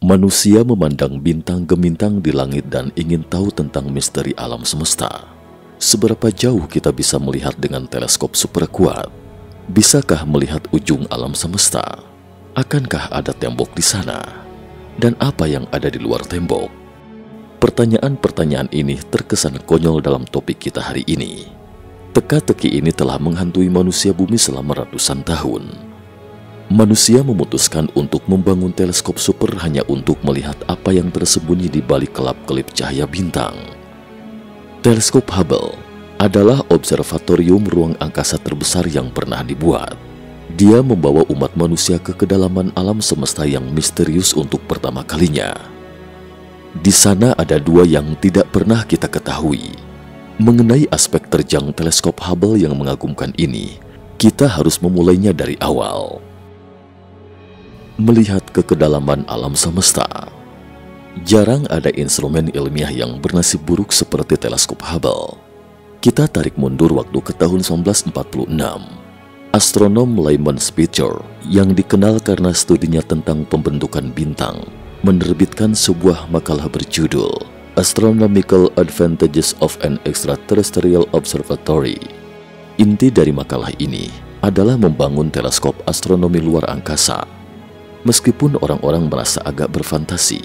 Manusia memandang bintang gemintang di langit dan ingin tahu tentang misteri alam semesta. Seberapa jauh kita bisa melihat dengan teleskop super kuat? Bisakah melihat ujung alam semesta? Akankah ada tembok di sana? Dan apa yang ada di luar tembok? Pertanyaan-pertanyaan ini terkesan konyol dalam topik kita hari ini. Teka-teki ini telah menghantui manusia bumi selama ratusan tahun. Manusia memutuskan untuk membangun teleskop super hanya untuk melihat apa yang tersembunyi di balik kelap-kelip cahaya bintang. Teleskop Hubble adalah observatorium ruang angkasa terbesar yang pernah dibuat. Dia membawa umat manusia ke kedalaman alam semesta yang misterius untuk pertama kalinya. Di sana ada dua yang tidak pernah kita ketahui. Mengenai aspek terjang teleskop Hubble yang mengagumkan ini, kita harus memulainya dari awal. Melihat ke kedalaman alam semesta. Jarang ada instrumen ilmiah yang bernasib buruk seperti teleskop Hubble. Kita tarik mundur waktu ke tahun 1946. Astronom Lyman Spitzer, yang dikenal karena studinya tentang pembentukan bintang, menerbitkan sebuah makalah berjudul Astronomical Advantages of an Extraterrestrial Observatory. Inti dari makalah ini adalah membangun teleskop astronomi luar angkasa. Meskipun orang-orang merasa agak berfantasi,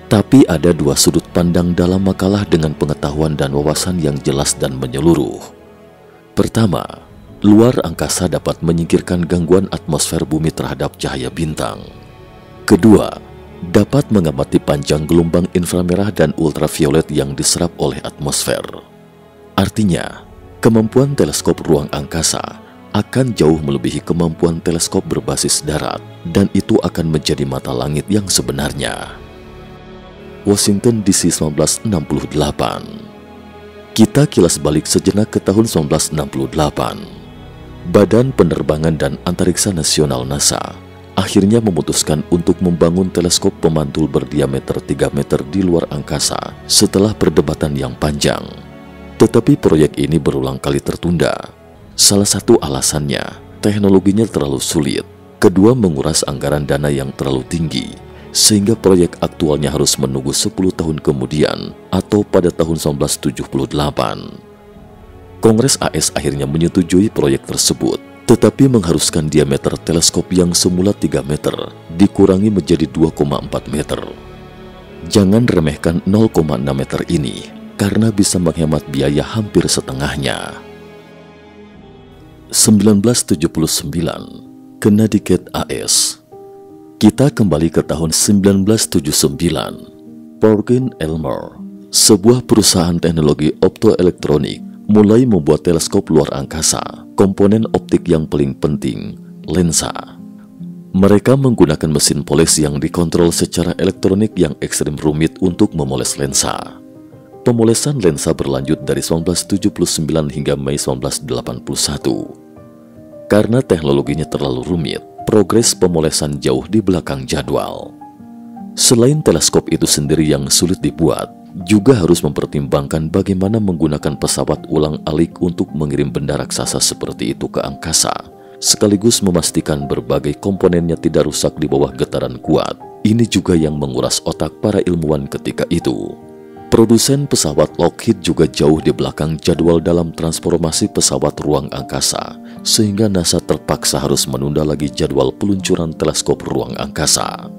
tapi ada dua sudut pandang dalam makalah dengan pengetahuan dan wawasan yang jelas dan menyeluruh. Pertama, luar angkasa dapat menyingkirkan gangguan atmosfer bumi terhadap cahaya bintang. Kedua, dapat mengamati panjang gelombang inframerah dan ultraviolet yang diserap oleh atmosfer. Artinya, kemampuan teleskop ruang angkasa akan jauh melebihi kemampuan teleskop berbasis darat, dan itu akan menjadi mata langit yang sebenarnya. Washington DC 1968. Kita kilas balik sejenak ke tahun 1968. Badan Penerbangan dan Antariksa Nasional NASA akhirnya memutuskan untuk membangun teleskop pemantul berdiameter 3 meter di luar angkasa setelah perdebatan yang panjang. Tetapi proyek ini berulang kali tertunda. Salah satu alasannya, teknologinya terlalu sulit. Kedua, menguras anggaran dana yang terlalu tinggi, sehingga proyek aktualnya harus menunggu 10 tahun kemudian atau pada tahun 1978. Kongres AS akhirnya menyetujui proyek tersebut, tetapi mengharuskan diameter teleskop yang semula 3 meter dikurangi menjadi 2,4 meter. Jangan remehkan 0,6 meter ini, karena bisa menghemat biaya hampir setengahnya. 1979, Connecticut AS. Kita kembali ke tahun 1979. Perkin Elmer, sebuah perusahaan teknologi optoelektronik, mulai membuat teleskop luar angkasa, komponen optik yang paling penting, lensa. Mereka menggunakan mesin poles yang dikontrol secara elektronik yang ekstrim rumit untuk memoles lensa. Pemolesan lensa berlanjut dari 1979 hingga Mei 1981. Karena teknologinya terlalu rumit, progres pemolesan jauh di belakang jadwal. Selain teleskop itu sendiri yang sulit dibuat, juga harus mempertimbangkan bagaimana menggunakan pesawat ulang-alik untuk mengirim benda raksasa seperti itu ke angkasa, sekaligus memastikan berbagai komponennya tidak rusak di bawah getaran kuat. Ini juga yang menguras otak para ilmuwan ketika itu. Produsen pesawat Lockheed juga jauh di belakang jadwal dalam transformasi pesawat ruang angkasa, sehingga NASA terpaksa harus menunda lagi jadwal peluncuran teleskop ruang angkasa.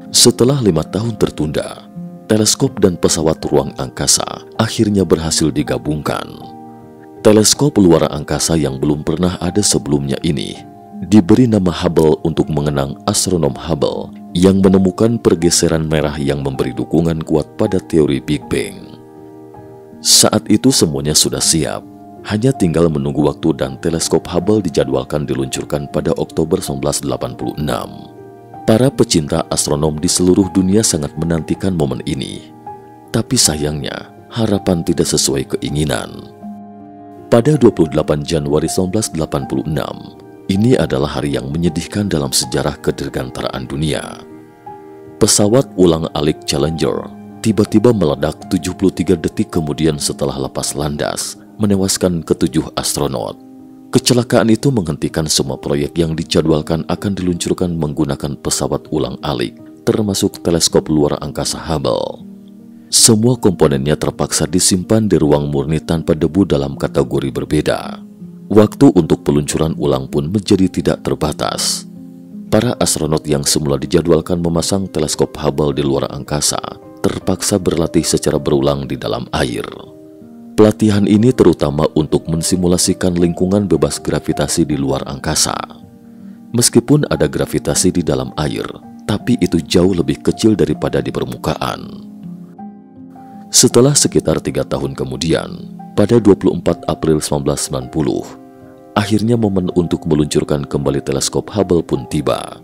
Setelah 5 tahun tertunda, teleskop dan pesawat ruang angkasa akhirnya berhasil digabungkan. Teleskop luar angkasa yang belum pernah ada sebelumnya ini diberi nama Hubble untuk mengenang astronom Hubble yang menemukan pergeseran merah yang memberi dukungan kuat pada teori Big Bang. Saat itu semuanya sudah siap, hanya tinggal menunggu waktu dan teleskop Hubble dijadwalkan diluncurkan pada Oktober 1986. Para pecinta astronom di seluruh dunia sangat menantikan momen ini. Tapi sayangnya, harapan tidak sesuai keinginan. Pada 28 Januari 1986, ini adalah hari yang menyedihkan dalam sejarah kedirgantaraan dunia. Pesawat ulang-alik Challenger tiba-tiba meledak 73 detik kemudian setelah lepas landas, menewaskan ke-7 astronot. Kecelakaan itu menghentikan semua proyek yang dijadwalkan akan diluncurkan menggunakan pesawat ulang-alik termasuk teleskop luar angkasa Hubble. Semua komponennya terpaksa disimpan di ruang murni tanpa debu dalam kategori berbeda. Waktu untuk peluncuran ulang pun menjadi tidak terbatas. Para astronot yang semula dijadwalkan memasang teleskop Hubble di luar angkasa terpaksa berlatih secara berulang di dalam air. Pelatihan ini terutama untuk mensimulasikan lingkungan bebas gravitasi di luar angkasa. Meskipun ada gravitasi di dalam air, tapi itu jauh lebih kecil daripada di permukaan. Setelah sekitar 3 tahun kemudian, pada 24 April 1990, akhirnya momen untuk meluncurkan kembali teleskop Hubble pun tiba.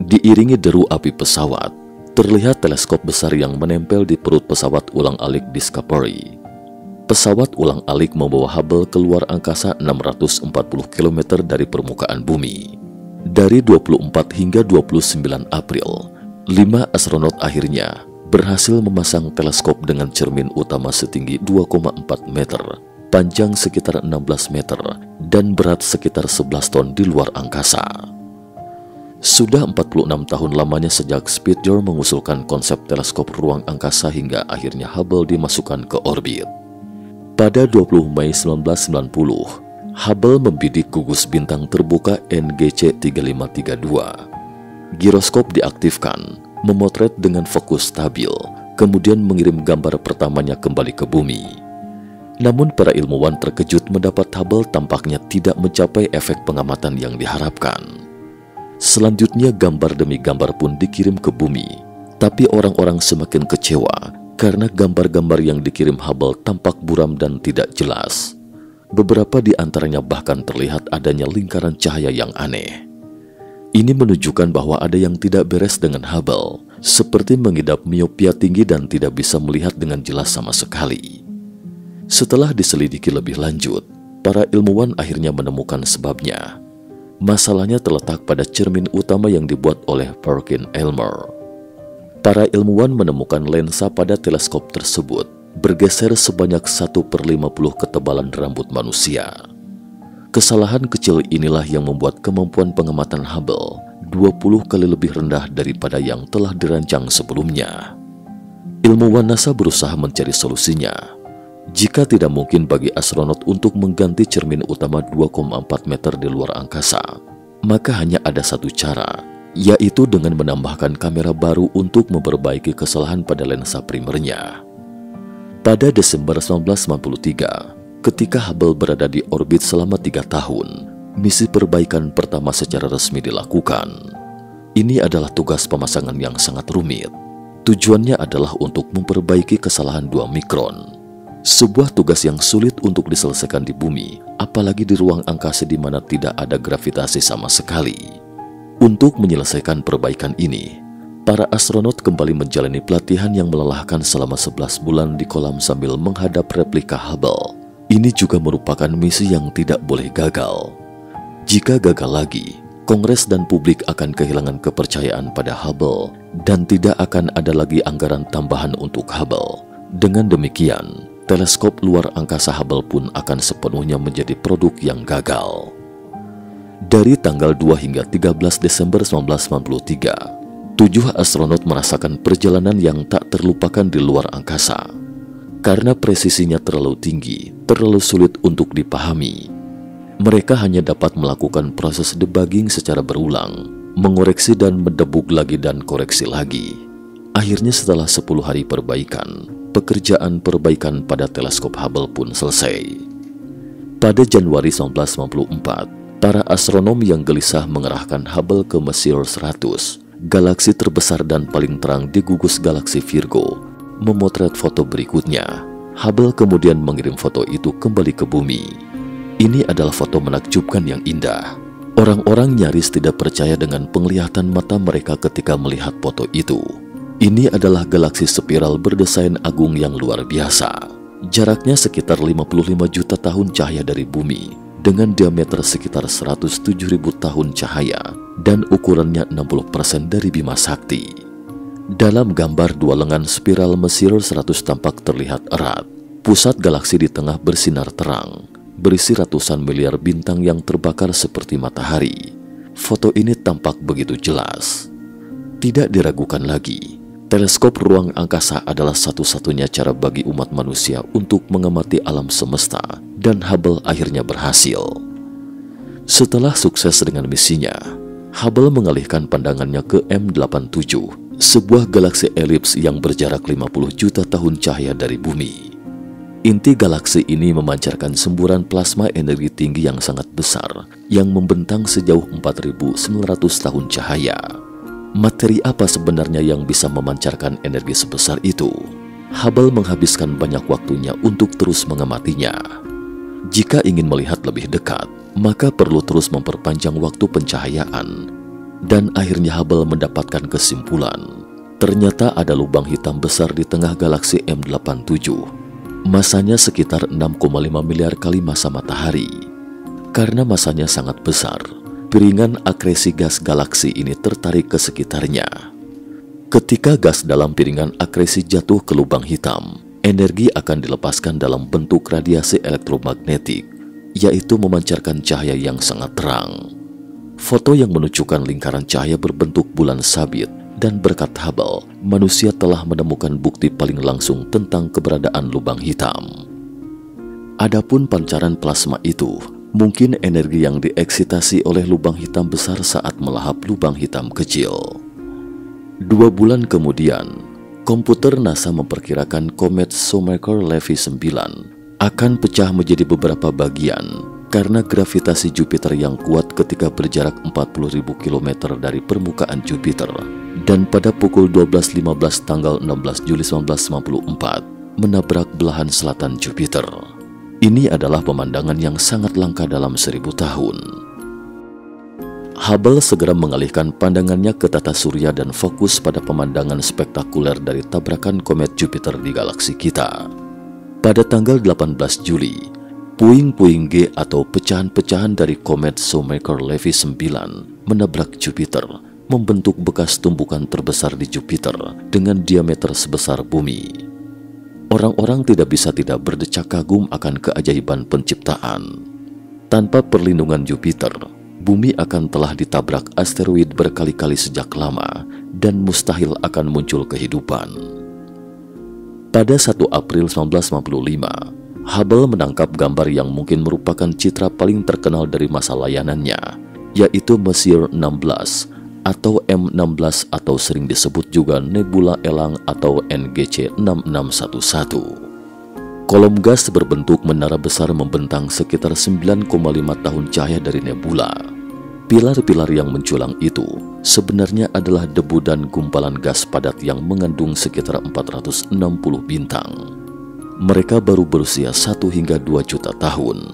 Diiringi deru api pesawat, terlihat teleskop besar yang menempel di perut pesawat ulang-alik Discovery. Pesawat ulang-alik membawa Hubble keluar angkasa 640 km dari permukaan bumi. Dari 24 hingga 29 April, 5 astronot akhirnya berhasil memasang teleskop dengan cermin utama setinggi 2,4 meter, panjang sekitar 16 meter, dan berat sekitar 11 ton di luar angkasa. Sudah 46 tahun lamanya sejak Spitzer mengusulkan konsep teleskop ruang angkasa hingga akhirnya Hubble dimasukkan ke orbit. Pada 20 Mei 1990, Hubble membidik gugus bintang terbuka NGC 3532. Giroskop diaktifkan, memotret dengan fokus stabil, kemudian mengirim gambar pertamanya kembali ke bumi. Namun para ilmuwan terkejut mendapat Hubble tampaknya tidak mencapai efek pengamatan yang diharapkan. Selanjutnya gambar demi gambar pun dikirim ke bumi, tapi orang-orang semakin kecewa karena gambar-gambar yang dikirim Hubble tampak buram dan tidak jelas. Beberapa di antaranya bahkan terlihat adanya lingkaran cahaya yang aneh. Ini menunjukkan bahwa ada yang tidak beres dengan Hubble, seperti mengidap miopia tinggi dan tidak bisa melihat dengan jelas sama sekali. Setelah diselidiki lebih lanjut, para ilmuwan akhirnya menemukan sebabnya. Masalahnya terletak pada cermin utama yang dibuat oleh Perkin-Elmer. Para ilmuwan menemukan lensa pada teleskop tersebut bergeser sebanyak 1/50 ketebalan rambut manusia. Kesalahan kecil inilah yang membuat kemampuan pengamatan Hubble 20 kali lebih rendah daripada yang telah dirancang sebelumnya. Ilmuwan NASA berusaha mencari solusinya. Jika tidak mungkin bagi astronot untuk mengganti cermin utama 2,4 meter di luar angkasa, maka hanya ada satu cara, yaitu dengan menambahkan kamera baru untuk memperbaiki kesalahan pada lensa primernya. Pada Desember 1993, ketika Hubble berada di orbit selama 3 tahun, misi perbaikan pertama secara resmi dilakukan. Ini adalah tugas pemasangan yang sangat rumit. Tujuannya adalah untuk memperbaiki kesalahan 2 mikron. Sebuah tugas yang sulit untuk diselesaikan di bumi, apalagi di ruang angkasa di mana tidak ada gravitasi sama sekali. Untuk menyelesaikan perbaikan ini, para astronot kembali menjalani pelatihan yang melelahkan selama 11 bulan di kolam sambil menghadap replika Hubble. Ini juga merupakan misi yang tidak boleh gagal. Jika gagal lagi, Kongres dan publik akan kehilangan kepercayaan pada Hubble dan tidak akan ada lagi anggaran tambahan untuk Hubble. Dengan demikian, teleskop luar angkasa Hubble pun akan sepenuhnya menjadi produk yang gagal. Dari tanggal 2 hingga 13 Desember 1993, 7 astronot merasakan perjalanan yang tak terlupakan di luar angkasa. Karena presisinya terlalu tinggi, terlalu sulit untuk dipahami, mereka hanya dapat melakukan proses debugging secara berulang, mengoreksi dan mendebug lagi dan koreksi lagi. Akhirnya setelah 10 hari perbaikan, pekerjaan perbaikan pada teleskop Hubble pun selesai. Pada Januari 1994, para astronom yang gelisah mengerahkan Hubble ke Messier 100, galaksi terbesar dan paling terang di gugus galaksi Virgo, memotret foto berikutnya. Hubble kemudian mengirim foto itu kembali ke bumi. Ini adalah foto menakjubkan yang indah. Orang-orang nyaris tidak percaya dengan penglihatan mata mereka ketika melihat foto itu. Ini adalah galaksi spiral berdesain agung yang luar biasa. Jaraknya sekitar 55 juta tahun cahaya dari bumi, dengan diameter sekitar 107.000 tahun cahaya, dan ukurannya 60% dari Bima Sakti. Dalam gambar 2 lengan spiral Messier 100 tampak terlihat erat. Pusat galaksi di tengah bersinar terang, berisi ratusan miliar bintang yang terbakar seperti matahari. Foto ini tampak begitu jelas. Tidak diragukan lagi, teleskop ruang angkasa adalah satu-satunya cara bagi umat manusia untuk mengamati alam semesta, dan Hubble akhirnya berhasil. Setelah sukses dengan misinya, Hubble mengalihkan pandangannya ke M87, sebuah galaksi elips yang berjarak 50 juta tahun cahaya dari bumi. Inti galaksi ini memancarkan semburan plasma energi tinggi yang sangat besar yang membentang sejauh 4.900 tahun cahaya. Materi apa sebenarnya yang bisa memancarkan energi sebesar itu? Hubble menghabiskan banyak waktunya untuk terus mengamatinya. Jika ingin melihat lebih dekat, maka perlu terus memperpanjang waktu pencahayaan. Dan akhirnya Hubble mendapatkan kesimpulan. Ternyata ada lubang hitam besar di tengah galaksi M87. Masanya sekitar 6,5 miliar kali massa matahari. Karena masanya sangat besar, piringan akresi gas galaksi ini tertarik ke sekitarnya. Ketika gas dalam piringan akresi jatuh ke lubang hitam, energi akan dilepaskan dalam bentuk radiasi elektromagnetik, yaitu memancarkan cahaya yang sangat terang. Foto yang menunjukkan lingkaran cahaya berbentuk bulan sabit, dan berkat Hubble, manusia telah menemukan bukti paling langsung tentang keberadaan lubang hitam. Adapun pancaran plasma itu mungkin energi yang dieksitasi oleh lubang hitam besar saat melahap lubang hitam kecil. 2 bulan kemudian, komputer NASA memperkirakan komet Shoemaker-Levy 9 akan pecah menjadi beberapa bagian karena gravitasi Jupiter yang kuat ketika berjarak 40.000 km dari permukaan Jupiter. Dan pada pukul 12.15 tanggal 16 Juli 1954 menabrak belahan selatan Jupiter. Ini adalah pemandangan yang sangat langka dalam 1000 tahun. Hubble segera mengalihkan pandangannya ke tata surya dan fokus pada pemandangan spektakuler dari tabrakan komet Jupiter di galaksi kita. Pada tanggal 18 Juli, puing-puing G atau pecahan-pecahan dari komet Shoemaker-Levy 9 menabrak Jupiter, membentuk bekas tumbukan terbesar di Jupiter dengan diameter sebesar bumi. Orang-orang tidak bisa tidak berdecak kagum akan keajaiban penciptaan. Tanpa perlindungan Jupiter, bumi akan telah ditabrak asteroid berkali-kali sejak lama dan mustahil akan muncul kehidupan. Pada 1 April 1955, Hubble menangkap gambar yang mungkin merupakan citra paling terkenal dari masa layanannya, yaitu Messier 16 atau M16 atau sering disebut juga Nebula Elang atau NGC 6611. Kolom gas berbentuk menara besar membentang sekitar 9,5 tahun cahaya dari nebula. Pilar-pilar yang menculang itu sebenarnya adalah debu dan gumpalan gas padat yang mengandung sekitar 460 bintang. Mereka baru berusia 1 hingga 2 juta tahun.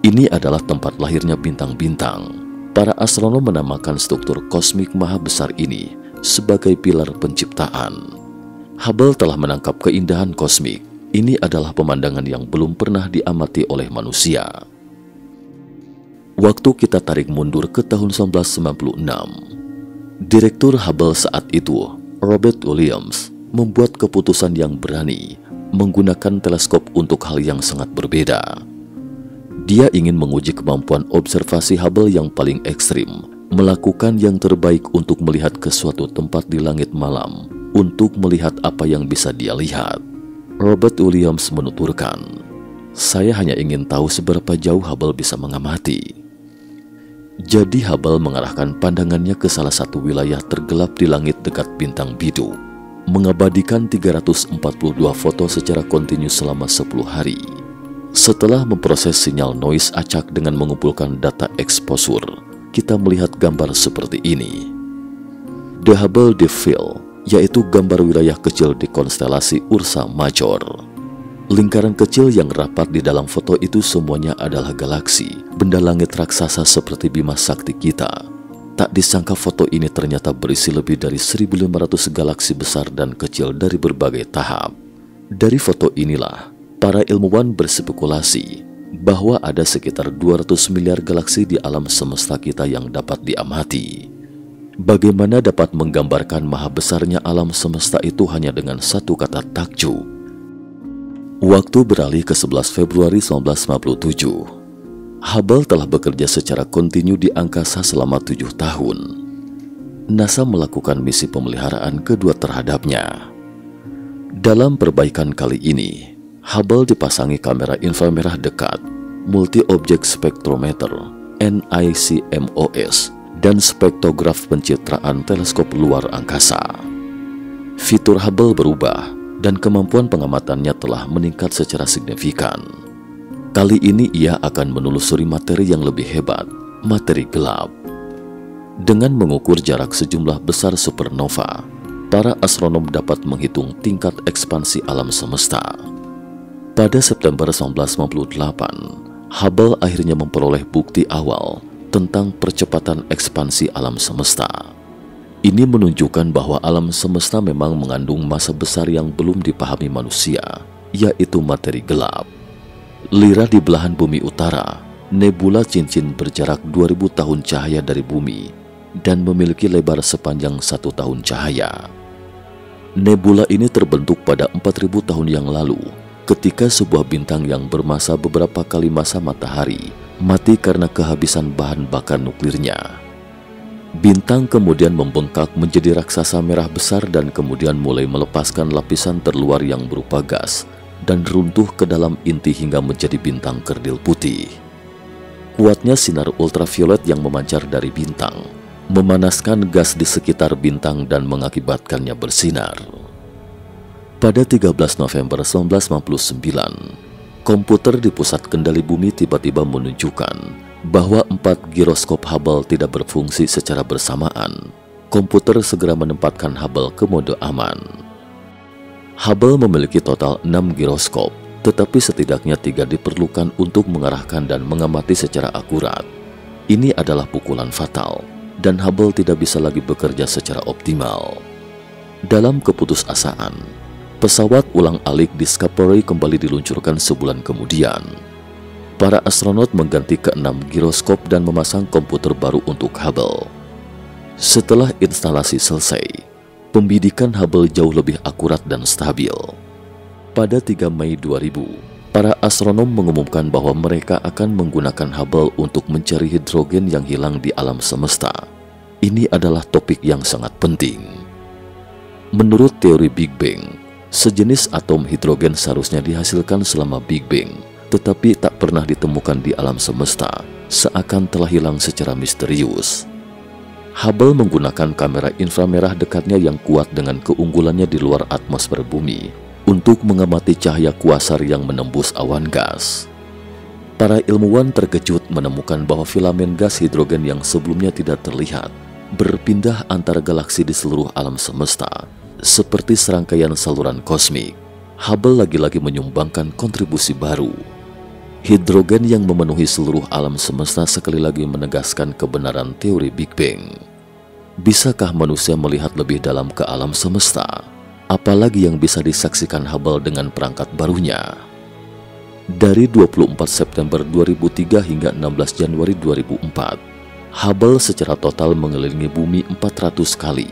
Ini adalah tempat lahirnya bintang-bintang. Para astronom menamakan struktur kosmik maha besar ini sebagai pilar penciptaan. Hubble telah menangkap keindahan kosmik. Ini adalah pemandangan yang belum pernah diamati oleh manusia. Waktu kita tarik mundur ke tahun 1996. Direktur Hubble saat itu, Robert Williams, membuat keputusan yang berani menggunakan teleskop untuk hal yang sangat berbeda. Dia ingin menguji kemampuan observasi Hubble yang paling ekstrim, melakukan yang terbaik untuk melihat ke suatu tempat di langit malam, untuk melihat apa yang bisa dia lihat. Robert Williams menuturkan, "Saya hanya ingin tahu seberapa jauh Hubble bisa mengamati." Jadi Hubble mengarahkan pandangannya ke salah satu wilayah tergelap di langit dekat bintang bidu, mengabadikan 342 foto secara kontinu selama 10 hari. Setelah memproses sinyal noise acak dengan mengumpulkan data exposure, kita melihat gambar seperti ini. The Hubble Deep Field, yaitu gambar wilayah kecil di konstelasi Ursa Major. Lingkaran kecil yang rapat di dalam foto itu semuanya adalah galaksi, benda langit raksasa seperti Bima Sakti kita. Tak disangka foto ini ternyata berisi lebih dari 1.500 galaksi besar dan kecil dari berbagai tahap. Dari foto inilah, para ilmuwan berspekulasi bahwa ada sekitar 200 miliar galaksi di alam semesta kita yang dapat diamati. Bagaimana dapat menggambarkan maha besarnya alam semesta itu hanya dengan satu kata takjub? Waktu beralih ke 11 Februari 1957. Hubble telah bekerja secara kontinu di angkasa selama 7 tahun. NASA melakukan misi pemeliharaan kedua terhadapnya. Dalam perbaikan kali ini, Hubble dipasangi kamera inframerah dekat, multi-object spectrometer (NICMOS), dan spektograf pencitraan teleskop luar angkasa. Fitur Hubble berubah dan kemampuan pengamatannya telah meningkat secara signifikan. Kali ini ia akan menelusuri materi yang lebih hebat, materi gelap. Dengan mengukur jarak sejumlah besar supernova, para astronom dapat menghitung tingkat ekspansi alam semesta. Pada September 1998, Hubble akhirnya memperoleh bukti awal tentang percepatan ekspansi alam semesta. Ini menunjukkan bahwa alam semesta memang mengandung massa besar yang belum dipahami manusia, yaitu materi gelap. Lira di belahan bumi utara, nebula cincin berjarak 2000 tahun cahaya dari bumi dan memiliki lebar sepanjang 1 tahun cahaya. Nebula ini terbentuk pada 4000 tahun yang lalu, ketika sebuah bintang yang bermassa beberapa kali massa matahari mati karena kehabisan bahan bakar nuklirnya. Bintang kemudian membengkak menjadi raksasa merah besar dan kemudian mulai melepaskan lapisan terluar yang berupa gas dan runtuh ke dalam inti hingga menjadi bintang kerdil putih. Kuatnya sinar ultraviolet yang memancar dari bintang memanaskan gas di sekitar bintang dan mengakibatkannya bersinar. Pada 13 November 1999, komputer di pusat kendali bumi tiba-tiba menunjukkan bahwa 4 giroskop Hubble tidak berfungsi secara bersamaan. Komputer segera menempatkan Hubble ke mode aman. Hubble memiliki total 6 giroskop, tetapi setidaknya 3 diperlukan untuk mengarahkan dan mengamati secara akurat. Ini adalah pukulan fatal, dan Hubble tidak bisa lagi bekerja secara optimal. Dalam keputusasaan, pesawat ulang-alik Discovery kembali diluncurkan sebulan kemudian. Para astronot mengganti ke-6 giroskop dan memasang komputer baru untuk Hubble. Setelah instalasi selesai, pembidikan Hubble jauh lebih akurat dan stabil. Pada 3 Mei 2000, para astronom mengumumkan bahwa mereka akan menggunakan Hubble untuk mencari hidrogen yang hilang di alam semesta. Ini adalah topik yang sangat penting. Menurut teori Big Bang, sejenis atom hidrogen seharusnya dihasilkan selama Big Bang, tetapi tak pernah ditemukan di alam semesta, seakan telah hilang secara misterius. Hubble menggunakan kamera inframerah dekatnya yang kuat dengan keunggulannya di luar atmosfer bumi untuk mengamati cahaya kuasar yang menembus awan gas. Para ilmuwan terkejut menemukan bahwa filamen gas hidrogen yang sebelumnya tidak terlihat berpindah antar galaksi di seluruh alam semesta, seperti serangkaian saluran kosmik. Hubble lagi-lagi menyumbangkan kontribusi baru. Hidrogen yang memenuhi seluruh alam semesta sekali lagi menegaskan kebenaran teori Big Bang. Bisakah manusia melihat lebih dalam ke alam semesta? Apalagi yang bisa disaksikan Hubble dengan perangkat barunya? Dari 24 September 2003 hingga 16 Januari 2004, Hubble secara total mengelilingi bumi 400 kali,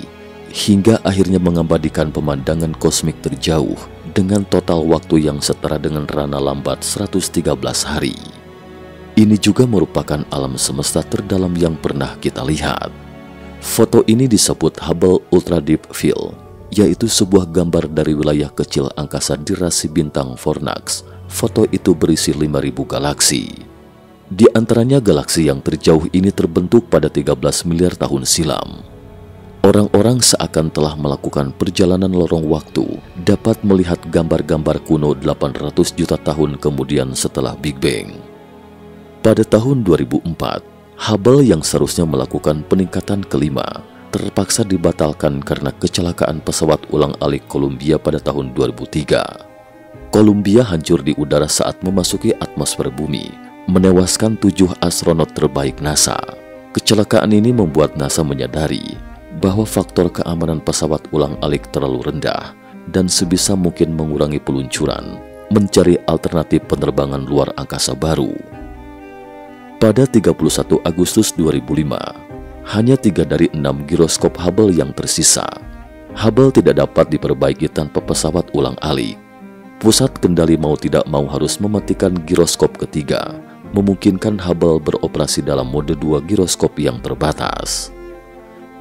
hingga akhirnya mengabadikan pemandangan kosmik terjauh dengan total waktu yang setara dengan rana lambat 113 hari. Ini juga merupakan alam semesta terdalam yang pernah kita lihat. Foto ini disebut Hubble Ultra Deep Field, yaitu sebuah gambar dari wilayah kecil angkasa di rasi bintang Fornax. Foto itu berisi 5.000 galaksi. Di antaranya galaksi yang terjauh ini terbentuk pada 13 miliar tahun silam. Orang-orang seakan telah melakukan perjalanan lorong waktu, dapat melihat gambar-gambar kuno 800 juta tahun kemudian setelah Big Bang. Pada tahun 2004, Hubble yang seharusnya melakukan peningkatan kelima terpaksa dibatalkan karena kecelakaan pesawat ulang-alik Columbia pada tahun 2003. Columbia hancur di udara saat memasuki atmosfer bumi, menewaskan 7 astronot terbaik NASA. Kecelakaan ini membuat NASA menyadari bahwa faktor keamanan pesawat ulang-alik terlalu rendah dan sebisa mungkin mengurangi peluncuran, mencari alternatif penerbangan luar angkasa baru. Pada 31 Agustus 2005, hanya 3 dari 6 giroskop Hubble yang tersisa. Hubble tidak dapat diperbaiki tanpa pesawat ulang-alik. Pusat kendali mau tidak mau harus mematikan giroskop ketiga, memungkinkan Hubble beroperasi dalam mode 2 giroskop yang terbatas.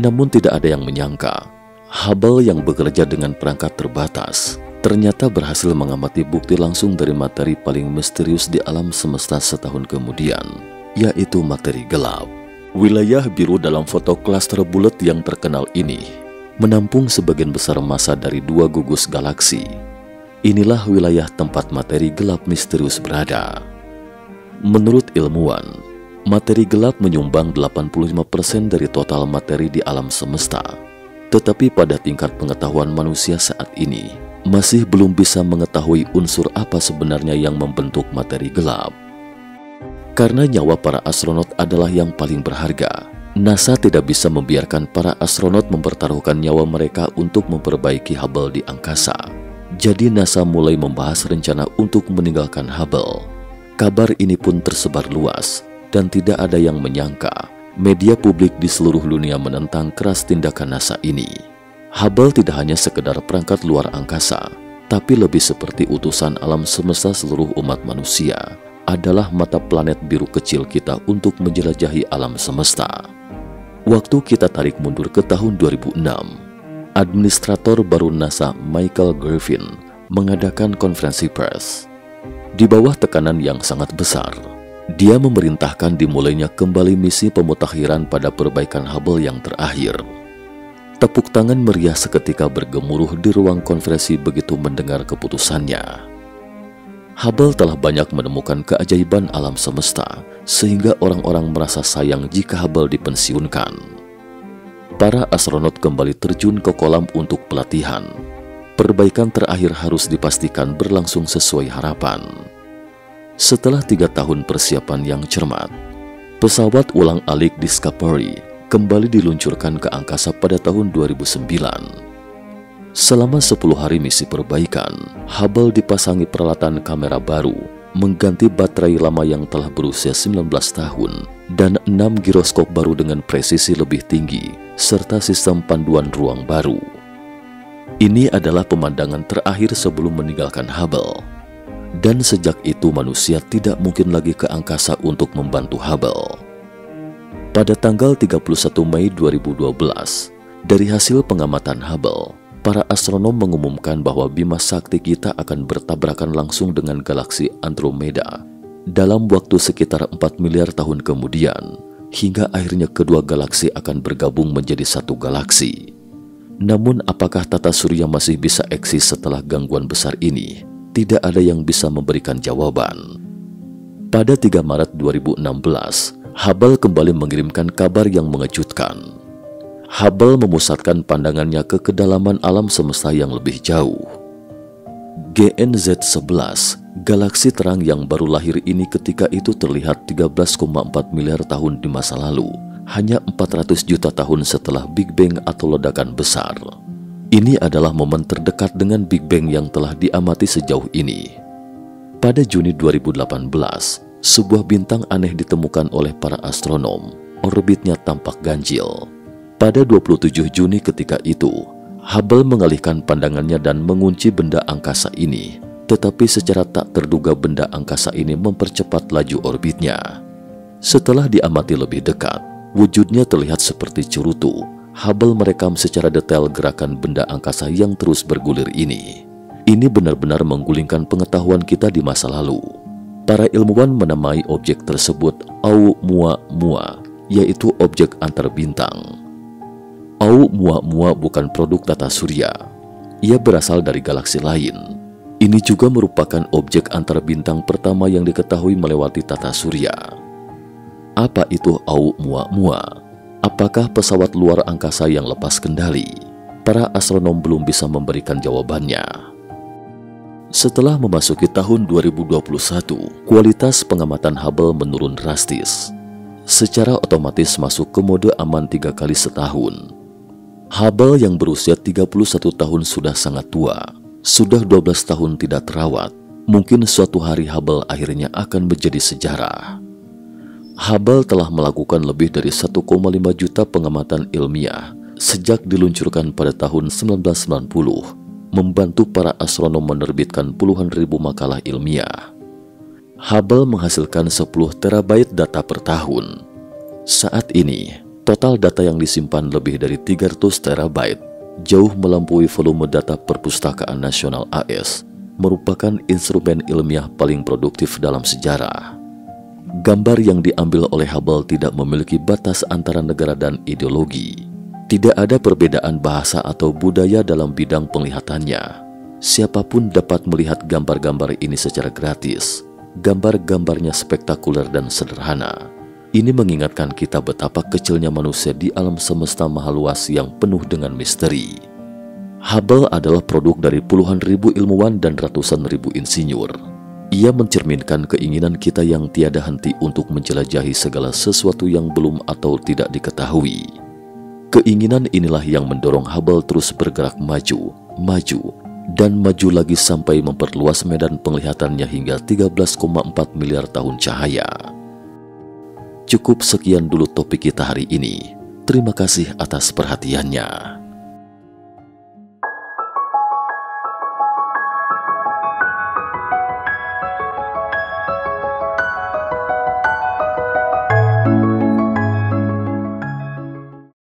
Namun tidak ada yang menyangka, Hubble yang bekerja dengan perangkat terbatas ternyata berhasil mengamati bukti langsung dari materi paling misterius di alam semesta setahun kemudian, yaitu materi gelap. Wilayah biru dalam foto klaster bulat yang terkenal ini menampung sebagian besar massa dari 2 gugus galaksi. Inilah wilayah tempat materi gelap misterius berada. Menurut ilmuwan, materi gelap menyumbang 85% dari total materi di alam semesta. Tetapi pada tingkat pengetahuan manusia saat ini, masih belum bisa mengetahui unsur apa sebenarnya yang membentuk materi gelap. Karena nyawa para astronot adalah yang paling berharga, NASA tidak bisa membiarkan para astronot mempertaruhkan nyawa mereka untuk memperbaiki Hubble di angkasa. Jadi NASA mulai membahas rencana untuk meninggalkan Hubble. Kabar ini pun tersebar luas, dan tidak ada yang menyangka media publik di seluruh dunia menentang keras tindakan NASA ini. Hubble tidak hanya sekedar perangkat luar angkasa, tapi lebih seperti utusan alam semesta seluruh umat manusia, adalah mata planet biru kecil kita untuk menjelajahi alam semesta. Waktu kita tarik mundur ke tahun 2006, administrator baru NASA Michael Gervin mengadakan konferensi pers. Di bawah tekanan yang sangat besar, dia memerintahkan dimulainya kembali misi pemutakhiran pada perbaikan Hubble yang terakhir. Tepuk tangan meriah seketika bergemuruh di ruang konferensi begitu mendengar keputusannya. Hubble telah banyak menemukan keajaiban alam semesta, sehingga orang-orang merasa sayang jika Hubble dipensiunkan. Para astronot kembali terjun ke kolam untuk pelatihan. Perbaikan terakhir harus dipastikan berlangsung sesuai harapan. Setelah 3 tahun persiapan yang cermat, pesawat ulang-alik Discovery kembali diluncurkan ke angkasa pada tahun 2009. Selama 10 hari misi perbaikan, Hubble dipasangi peralatan kamera baru, mengganti baterai lama yang telah berusia 19 tahun, dan 6 giroskop baru dengan presisi lebih tinggi, serta sistem panduan ruang baru. Ini adalah pemandangan terakhir sebelum meninggalkan Hubble. Dan sejak itu manusia tidak mungkin lagi ke angkasa untuk membantu Hubble. Pada tanggal 31 Mei 2012, dari hasil pengamatan Hubble, para astronom mengumumkan bahwa bima sakti kita akan bertabrakan langsung dengan galaksi Andromeda dalam waktu sekitar 4 miliar tahun kemudian, hingga akhirnya kedua galaksi akan bergabung menjadi satu galaksi. Namun apakah tata surya masih bisa eksis setelah gangguan besar ini? Tidak ada yang bisa memberikan jawaban. Pada 3 Maret 2016, Hubble kembali mengirimkan kabar yang mengejutkan. Hubble memusatkan pandangannya ke kedalaman alam semesta yang lebih jauh. GNZ11, galaksi terang yang baru lahir ini ketika itu terlihat 13,4 miliar tahun di masa lalu, hanya 400 juta tahun setelah Big Bang atau ledakan besar. Ini adalah momen terdekat dengan Big Bang yang telah diamati sejauh ini. Pada Juni 2018, sebuah bintang aneh ditemukan oleh para astronom. Orbitnya tampak ganjil. Pada 27 Juni ketika itu, Hubble mengalihkan pandangannya dan mengunci benda angkasa ini. Tetapi secara tak terduga benda angkasa ini mempercepat laju orbitnya. Setelah diamati lebih dekat, wujudnya terlihat seperti cerutu. Hubble merekam secara detail gerakan benda angkasa yang terus bergulir ini. Ini benar-benar menggulingkan pengetahuan kita di masa lalu. Para ilmuwan menamai objek tersebut Oumuamua, yaitu objek antar bintang. Oumuamua bukan produk tata surya. Ia berasal dari galaksi lain. Ini juga merupakan objek antar bintang pertama yang diketahui melewati tata surya. Apa itu Oumuamua? Apakah pesawat luar angkasa yang lepas kendali? Para astronom belum bisa memberikan jawabannya. Setelah memasuki tahun 2021, kualitas pengamatan Hubble menurun drastis. Secara otomatis masuk ke mode aman 3 kali setahun. Hubble yang berusia 31 tahun sudah sangat tua. Sudah 12 tahun tidak terawat. Mungkin suatu hari Hubble akhirnya akan menjadi sejarah. Hubble telah melakukan lebih dari 1,5 juta pengamatan ilmiah sejak diluncurkan pada tahun 1990, membantu para astronom menerbitkan puluhan ribu makalah ilmiah. Hubble menghasilkan 10 terabyte data per tahun. Saat ini, Total data yang disimpan lebih dari 300 terabyte, jauh melampaui volume data Perpustakaan Nasional AS, merupakan instrumen ilmiah paling produktif dalam sejarah. Gambar yang diambil oleh Hubble tidak memiliki batas antara negara dan ideologi. Tidak ada perbedaan bahasa atau budaya dalam bidang penglihatannya. Siapapun dapat melihat gambar-gambar ini secara gratis. Gambar-gambarnya spektakuler dan sederhana. Ini mengingatkan kita betapa kecilnya manusia di alam semesta maha luas yang penuh dengan misteri. Hubble adalah produk dari puluhan ribu ilmuwan dan ratusan ribu insinyur. Ia mencerminkan keinginan kita yang tiada henti untuk menjelajahi segala sesuatu yang belum atau tidak diketahui. Keinginan inilah yang mendorong Hubble terus bergerak maju, dan maju lagi sampai memperluas medan penglihatannya hingga 13,4 miliar tahun cahaya. Cukup sekian dulu topik kita hari ini. Terima kasih atas perhatiannya.